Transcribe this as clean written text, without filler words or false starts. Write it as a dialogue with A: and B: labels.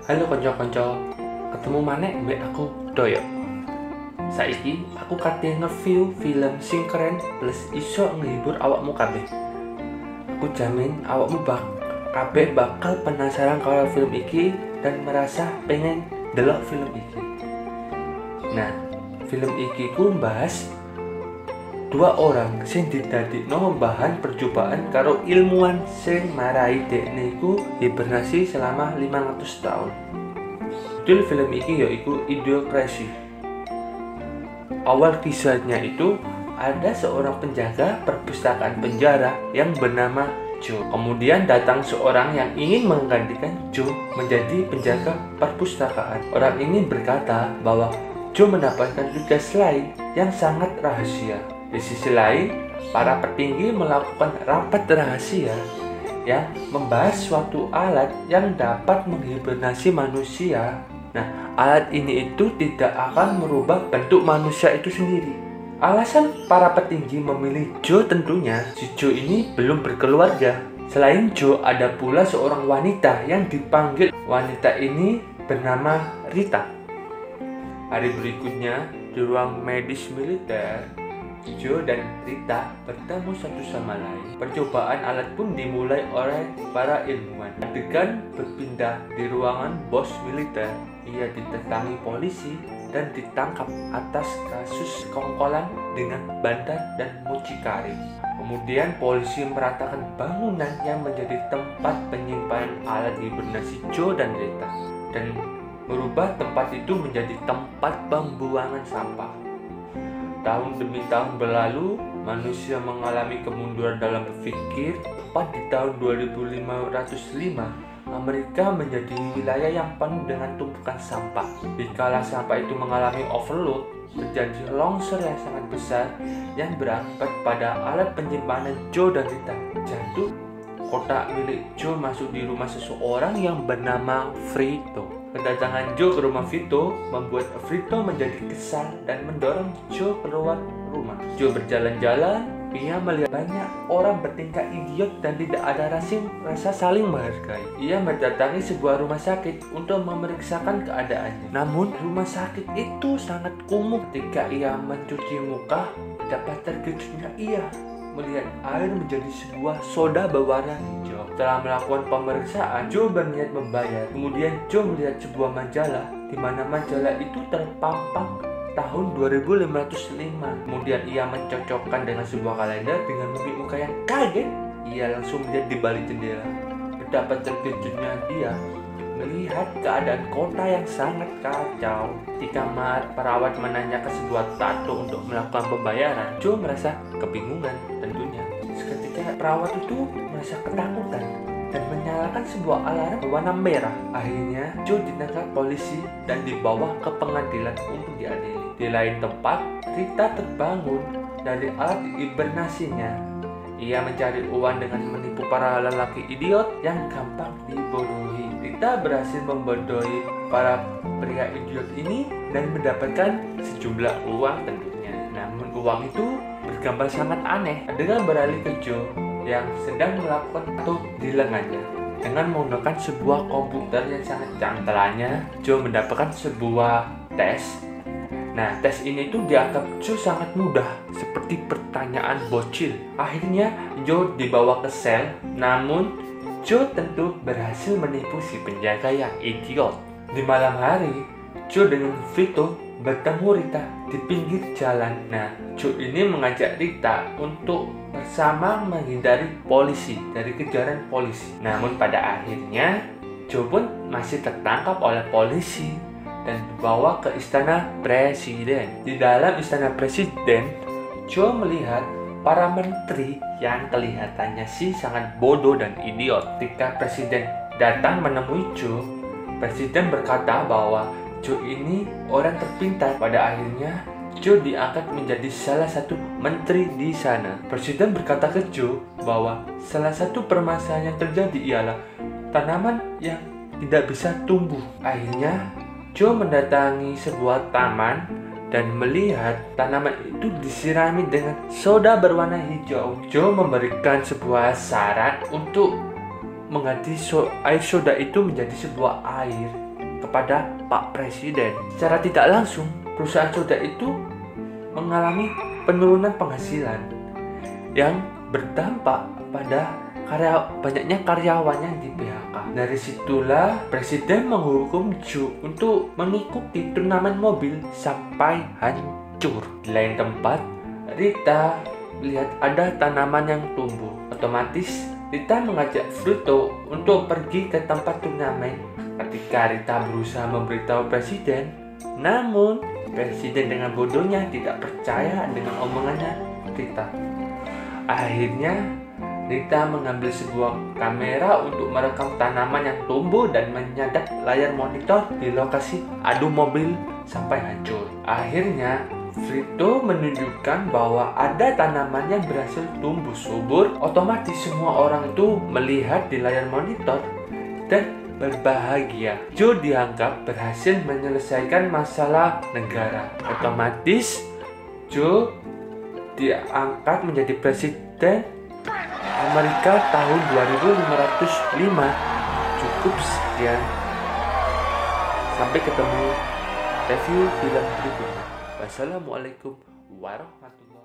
A: Halo konco-konco, ketemu maneh mbek aku Doyo. Saiki aku kate nge-review film sing keren plus iso ngehibur awakmu kabeh. Aku jamin awakmu kabeh bakal penasaran kalau film iki dan merasa pengen delok film iki. Nah, film iki ku bahas dua orang sing didadekno bahan percobaan karo ilmuwan sing marai dekne iku hibernasi selama 500 tahun. Judul film iki yaiku Idiocracy. Awal kisahnya itu ada seorang penjaga perpustakaan penjara yang bernama Joe. Kemudian datang seorang yang ingin menggantikan Joe menjadi penjaga perpustakaan. Orang ini berkata bahwa Joe mendapatkan tugas lain yang sangat rahasia. Di sisi lain, para petinggi melakukan rapat rahasia yang membahas suatu alat yang dapat menghibernasi manusia. Nah, alat ini itu tidak akan merubah bentuk manusia itu sendiri. Alasan para petinggi memilih Joe tentunya, si Joe ini belum berkeluarga. Selain Joe, ada pula seorang wanita yang dipanggil. Wanita ini bernama Rita. Hari berikutnya, di ruang medis militer, Joe dan Rita bertemu satu sama lain. Percobaan alat pun dimulai oleh para ilmuwan. Adegan berpindah di ruangan bos militer. Ia ditetangi polisi dan ditangkap atas kasus sekongkolan dengan bandar dan mucikari. Kemudian polisi meratakan bangunan yang menjadi tempat penyimpanan alat hibernasi Joe dan Rita dan merubah tempat itu menjadi tempat pembuangan sampah. Tahun demi tahun berlalu, manusia mengalami kemunduran dalam berpikir. Tepat di tahun 2505, Amerika menjadi wilayah yang penuh dengan tumpukan sampah. Dikala sampah itu mengalami overload, terjadi longsor yang sangat besar yang berakibat pada alat penyimpanan Joe dan Rita jatuh. Kotak milik Joe masuk di rumah seseorang yang bernama Vito. Kedatangan Joe ke rumah Vito membuat Vito menjadi kesal dan mendorong Joe keluar rumah. Joe berjalan-jalan, ia melihat banyak orang bertingkah idiot dan tidak ada rasa saling menghargai. Ia mendatangi sebuah rumah sakit untuk memeriksakan keadaannya. Namun rumah sakit itu sangat kumuh. Ketika ia mencuci muka, betapa terkejutnya ia melihat air menjadi sebuah soda berwarna hijau. Setelah melakukan pemeriksaan, Joe berniat membayar. Kemudian Joe melihat sebuah majalah, di mana majalah itu terpampang tahun 2505. Kemudian ia mencocokkan dengan sebuah kalender dengan mimik muka yang kaget. Ia langsung melihat di balik jendela. Betapa terkejutnya dia melihat keadaan kota yang sangat kacau. Ketika perawat menanyakan sebuah tato untuk melakukan pembayaran, Joe merasa kebingungan tentunya. Seketika perawat itu merasa ketakutan dan menyalakan sebuah alarm berwarna merah. Akhirnya Joe ditangkap polisi dan dibawa ke pengadilan untuk diadili. Di lain tempat, Rita terbangun dari alat hibernasinya. Ia mencari uang dengan menipu para lelaki idiot yang gampang dibodohi. Rita berhasil membodohi para pria idiot ini dan mendapatkan sejumlah uang tentunya. Namun uang itu bergambar sangat aneh. Adegan beralih ke Joe yang sedang melakukan tato di lengannya. Dengan menggunakan sebuah komputer yang sangat canggih, Joe mendapatkan sebuah tes. Nah, tes ini tuh dianggap Joe sangat mudah, seperti pertanyaan bocil. Akhirnya Joe dibawa ke sel, namun Joe tentu berhasil menipu si penjaga yang idiot. Di malam hari, Joe dengan Vito bertemu Rita di pinggir jalan. Nah, Joe ini mengajak Rita untuk bersama menghindari polisi dari kejaran polisi. Namun pada akhirnya Joe pun masih tertangkap oleh polisi dan dibawa ke istana presiden. Di dalam istana presiden, Joe melihat para menteri yang kelihatannya sih sangat bodoh dan idiot. Ketika presiden datang menemui Joe, presiden berkata bahwa Joe ini orang terpintar. Pada akhirnya, Joe diangkat menjadi salah satu menteri di sana. Presiden berkata ke Joe bahwa salah satu permasalahan yang terjadi ialah tanaman yang tidak bisa tumbuh. Akhirnya, Joe mendatangi sebuah taman dan melihat tanaman itu disirami dengan soda berwarna hijau. Joe memberikan sebuah syarat untuk mengganti air soda itu menjadi sebuah air kepada Pak Presiden. Secara tidak langsung, perusahaan soda itu mengalami penurunan penghasilan yang berdampak pada banyaknya karyawannya yang di PHK. Dari situlah Presiden menghukum Joe untuk mengikuti turnamen mobil sampai hancur. Di lain tempat, Rita lihat ada tanaman yang tumbuh. Otomatis Rita mengajak Fruto untuk pergi ke tempat turnamen. Ketika Rita berusaha memberitahu Presiden, namun Presiden dengan bodohnya tidak percaya dengan omongannya Rita. Akhirnya Rita mengambil sebuah kamera untuk merekam tanaman yang tumbuh dan menyadap layar monitor di lokasi adu mobil sampai hancur. Akhirnya Fruto menunjukkan bahwa ada tanaman yang berhasil tumbuh subur. Otomatis semua orang itu melihat di layar monitor dan berbahagia. Joe dianggap berhasil menyelesaikan masalah negara. Otomatis Joe diangkat menjadi presiden Amerika tahun 2505. Cukup sekian. Sampai ketemu review film berikutnya. Wassalamualaikum warahmatullahi wabarakatuh.